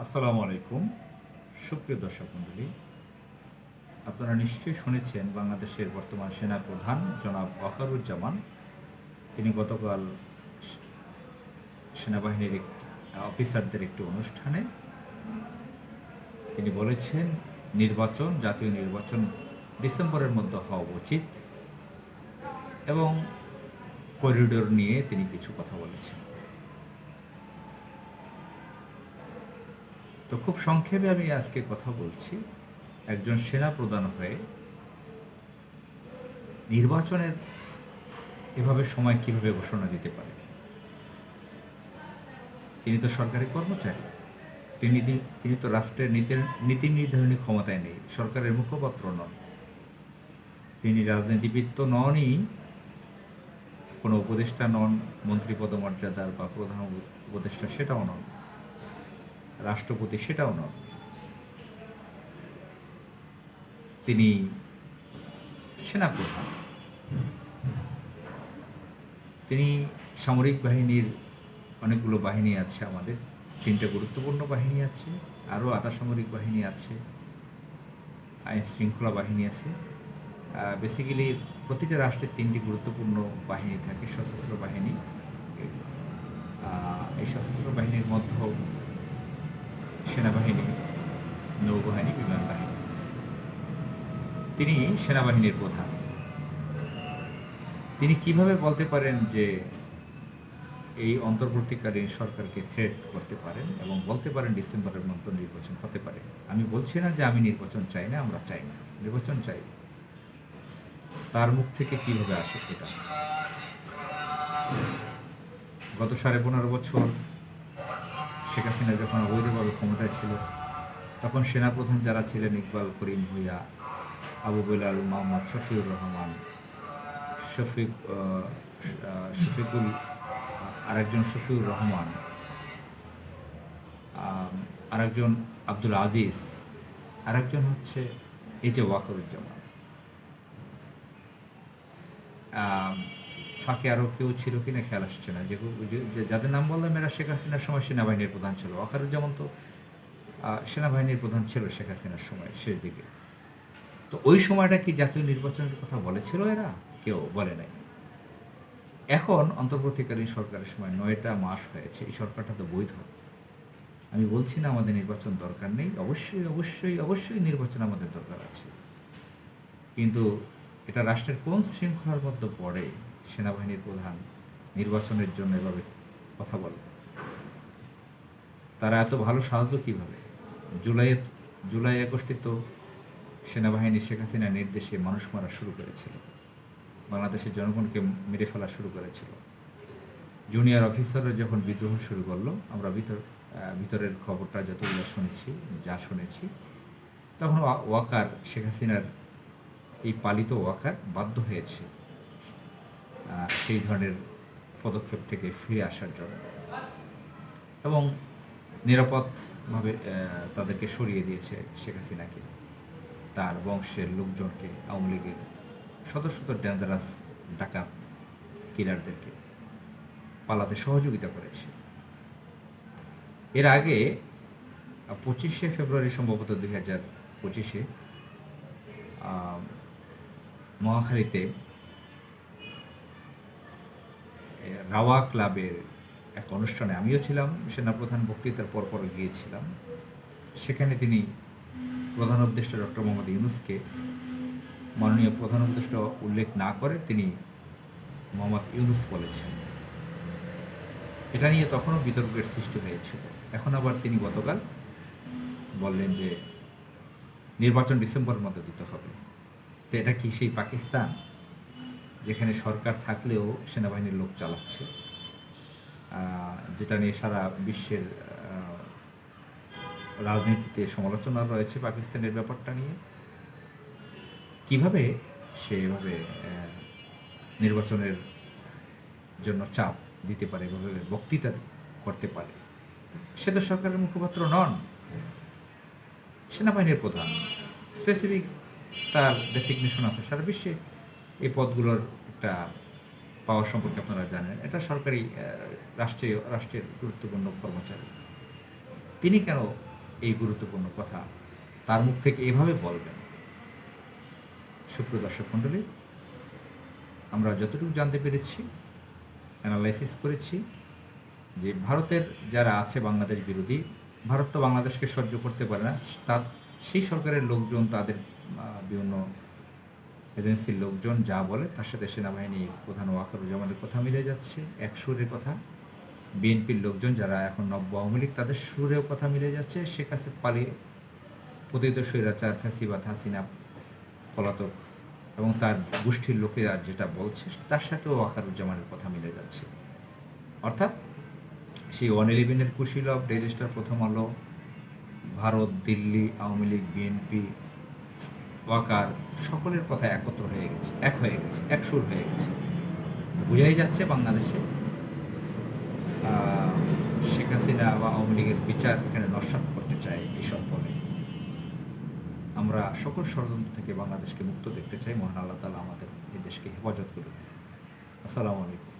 আসসালামু আলাইকুম। সুপ্রিয় দর্শক মণ্ডলী, আপনারা নিশ্চয়ই শুনেছেন বাংলাদেশের বর্তমান সেনাপ্রধান জনাব ওয়াকারুজ্জামান তিনি গতকাল সেনাবাহিনীর অফিসারদের একটি অনুষ্ঠানে তিনি বলেছেন জাতীয় নির্বাচন ডিসেম্বরের মধ্যে হওয়া উচিত এবং করিডোর নিয়ে তিনি কিছু কথা বলেছেন। তো খুব সংক্ষেপে আমি আজকে কথা বলছি। একজন সেনাপ্রধান হয়ে নির্বাচনের এভাবে সময় কিভাবে ঘোষণা দিতে পারে? তিনি তো সরকারি কর্মচারী, তিনি তো রাষ্ট্রের নীতি নির্ধারণী ক্ষমতায় নেই, সরকারের মুখপাত্র নন, তিনি রাজনীতিবিদ তো ননই, কোনো উপদেষ্টা নন, মন্ত্রী পদমর্যাদার বা প্রধান উপদেষ্টা সেটাও নন, রাষ্ট্রপতি সেটাও নন। তিনি সেনাপ্রধান। তিনি সামরিক বাহিনীর অনেকগুলো বাহিনী আছে, আমাদের 3টে গুরুত্বপূর্ণ বাহিনী আছে, আরও আধা সামরিক বাহিনী আছে, আইন শৃঙ্খলা বাহিনী আছে। বেসিক্যালি প্রতিটা রাষ্ট্রের 3টি গুরুত্বপূর্ণ বাহিনী থাকে, সশস্ত্র বাহিনী। এই সশস্ত্র বাহিনীর মধ্যেও সেনাবাহিনী, নৌবাহিনী, বিমান বাহিনী। তিনি সেনাবাহিনীর প্রধান। তিনি কিভাবে বলতে পারেন যে এই অন্তর্বর্তীকালীন সরকারকে থ্রেট করতে পারেন এবং বলতে পারেন ডিসেম্বরের মধ্যে নির্বাচন হতে পারে? আমি বলছি না যে আমি নির্বাচন চাই না, আমরা চাই না, নির্বাচন চাই। তার মুখ থেকে কিভাবে আসে এটা? গত 15.5 বছর শেখ হাসিনা যখন অবৈধভাবে ক্ষমতায় ছিল, তখন সেনাপ্রধান যারা ছিলেন, ইকবাল করিম ভূঁইয়া, আবু বেলাল, মোহাম্মদ শফিউর রহমান, শফিকুল, আরেকজন শফিউর রহমান, আরেকজন আব্দুল আজিজ, আরেকজন হচ্ছে এই যে ওয়াকারুজ্জামান, ফাঁকে আরও কেউ ছিল কিনা খেয়াল আসছে না, যে যাদের নাম বললাম এরা শেখ হাসিনার সময় সেনাবাহিনীর প্রধান ছিল। ওয়াকারুজ্জামান তো সেনাবাহিনীর প্রধান ছিল শেখ হাসিনার সময় শেষ দিকে। তো ওই সময়টা কি জাতীয় নির্বাচনের কথা বলেছিল এরা? কেউ বলে নাই। এখন অন্তর্বর্তীকালীন সরকারের সময় 9টা মাস হয়েছে, এই সরকারটা তো বৈধ। আমি বলছি না আমাদের নির্বাচন দরকার নেই, অবশ্যই অবশ্যই অবশ্যই নির্বাচন আমাদের দরকার আছে, কিন্তু এটা রাষ্ট্রের কোন শৃঙ্খলার মধ্যে পড়ে সেনাবাহিনীর প্রধান নির্বাচনের জন্য এভাবে কথা বলে? তারা এত ভালো সাজলো কীভাবে? জুলাই আগস্টে তো সেনাবাহিনী শেখ হাসিনার নির্দেশে মানুষ মারা শুরু করেছিল, বাংলাদেশের জনগণকে মেরে ফেলা শুরু করেছিল। জুনিয়র অফিসাররা যখন বিদ্রোহ শুরু করলো, আমরা ভিতরের খবরটা যতগুলো শুনেছি, তখন ওয়াকার, শেখ হাসিনার এই পালিত ওয়াকার বাধ্য হয়েছে সেই ধরনের পদক্ষেপ থেকে ফিরে আসার জন্য এবং নিরাপদভাবে তাদেরকে সরিয়ে দিয়েছে শেখ হাসিনাকে, তার বংশের লোকজনকে, আওয়ামী লীগের শত ডেঞ্জারাস ডাকাত কিলারদেরকে পালাতে সহযোগিতা করেছে। এর আগে 25শে ফেব্রুয়ারি সম্ভবত 2025-এ মহাখালীতে রাওয়া ক্লাবের এক অনুষ্ঠানে আমিও ছিলাম, সেনাপ্রধান বক্তৃতার পরপর গিয়েছিলাম। সেখানে তিনি প্রধান উপদেষ্টা ডক্টর মোহাম্মদ ইউনূসকে মাননীয় প্রধান উপদেষ্টা উল্লেখ না করে তিনি মোহাম্মদ ইউনূস বলেছেন। এটা নিয়ে তখনও বিতর্কের সৃষ্টি হয়েছিল। এখন আবার তিনি গতকাল বললেন যে নির্বাচন ডিসেম্বরের মধ্যে দিতে হবে। তো এটা কি সেই পাকিস্তান যেখানে সরকার থাকলেও সেনাবাহিনীর লোক চালাচ্ছে, যেটা নিয়ে সারা বিশ্বের রাজনীতিতে সমালোচনা রয়েছে পাকিস্তানের ব্যাপারটা নিয়ে? কিভাবে সে এভাবে নির্বাচনের জন্য চাপ দিতে পারে, এভাবে বক্তৃতা করতে পারে? সে তো সরকারের মুখপাত্র নন, সেনাবাহিনীর প্রধান। স্পেসিফিক তার ডেসিগনেশন আছে সারা বিশ্বে এই পদগুলোর একটা পাওয়ার সম্পর্কে আপনারা জানেন। এটা সরকারি রাষ্ট্রের গুরুত্বপূর্ণ কর্মচারী। তিনি কেন এই গুরুত্বপূর্ণ কথা তার মুখ থেকে এভাবে বলবেন? সুপ্রিয় দর্শক মণ্ডলী, আমরা যতটুকু জানতে পেরেছি, অ্যানালাইসিস করেছি যে ভারতের যারা আছে বাংলাদেশ বিরোধী, ভারত তো বাংলাদেশকে সহ্য করতে পারে না, তার সেই সরকারের লোকজন তাদের বিভিন্ন এজেন্সির লোকজন যা বলে তার সাথে সেনাবাহিনী প্রধান ওয়াকারুজ্জামানের কথা মিলে যাচ্ছে, এক সুরের কথা। বিএনপির লোকজন যারা এখন নব্য আওয়ামী লীগ, তাদের সুরেও কথা মিলে যাচ্ছে। শেখ হাসিনা পালিয়ে পতিত স্বৈরাচার ফ্যাসিবাদ হাসিনা পলাতক এবং তার গোষ্ঠীর লোকেরা যেটা বলছে তার সাথেও ওয়াকারুজ্জামানের কথা মিলে যাচ্ছে। অর্থাৎ সেই 111-এর কুশীলব, ডেইলি স্টার, প্রথম আলো, ভারত, দিল্লি, আওয়ামী লীগ, বিএনপি, ওয়াকার, সকলের কথা একত্র হয়ে গেছে, এক হয়ে গেছে, এক সুর হয়ে গেছে। বোঝাই যাচ্ছে বাংলাদেশে শেখ হাসিনা বা আওয়ামী লীগের বিচার এখানে নস্যাৎ করতে চায় এইসব বলে। আমরা সকল ষড়যন্ত্র থেকে বাংলাদেশকে মুক্ত দেখতে চাই। মহান আল্লাহ তাআলা আমাদের এই দেশকে হেফাজত করুন। আসসালামু আলাইকুম।